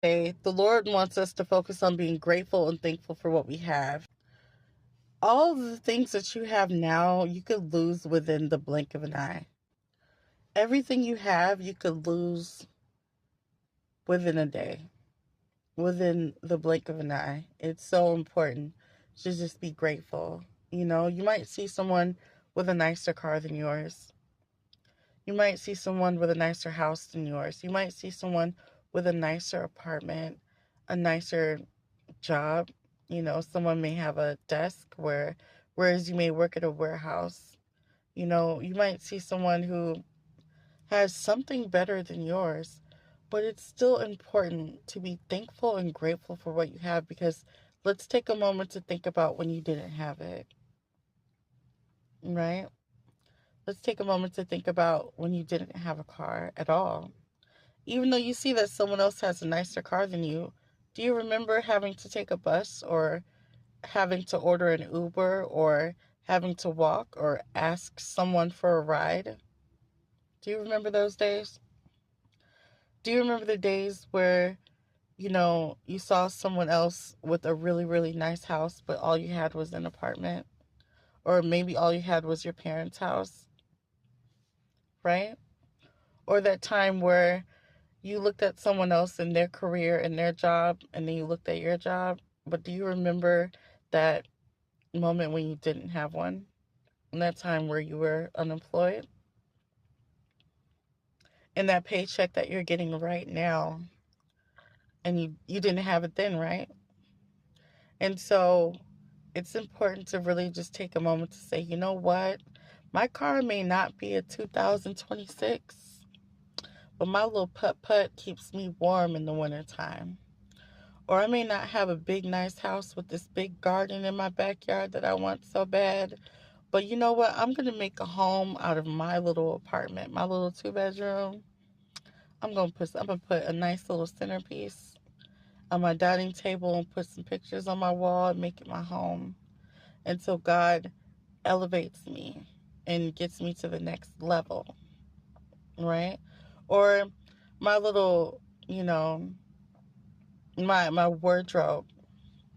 Okay, the Lord wants us to focus on being grateful and thankful for what we have. All of the things that you have now, you could lose within the blink of an eye. Everything you have, you could lose within a day, within the blink of an eye. It's so important to just be grateful. You might see someone with a nicer car than yours. You might see someone with a nicer house than yours. You might see someone with a nicer apartment, a nicer job. Someone may have a desk whereas you may work at a warehouse. You might see someone who has something better than yours, but it's still important to be thankful and grateful for what you have, because let's take a moment to think about when you didn't have it, right? Let's take a moment to think about when you didn't have a car at all. Even though you see that someone else has a nicer car than you, do you remember having to take a bus, or having to order an Uber, or having to walk or ask someone for a ride? Do you remember those days? Do you remember the days where, you saw someone else with a really, really nice house, but all you had was an apartment? Or maybe all you had was your parents' house, right? Or that time where you looked at someone else and their career and their job, and then you looked at your job, but do you remember that moment when you didn't have one? And that time where you were unemployed? And that paycheck that you're getting right now, and you didn't have it then, right? And so it's important to really just take a moment to say, you know what? My car may not be a 2026, but my little putt putt keeps me warm in the wintertime. Or I may not have a big, nice house with this big garden in my backyard that I want so bad. But you know what? I'm going to make a home out of my little apartment, my little two-bedroom. I'm gonna put a nice little centerpiece on my dining table and put some pictures on my wall and make it my home until God elevates me and gets me to the next level, right? Or my little, my wardrobe,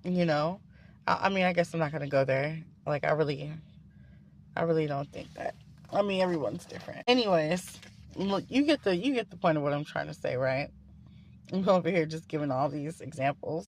you know. I mean, I guess I'm not gonna go there. Like, I really don't think that. I mean, everyone's different. Anyways, look, you get the point of what I'm trying to say, right? I'm over here just giving all these examples.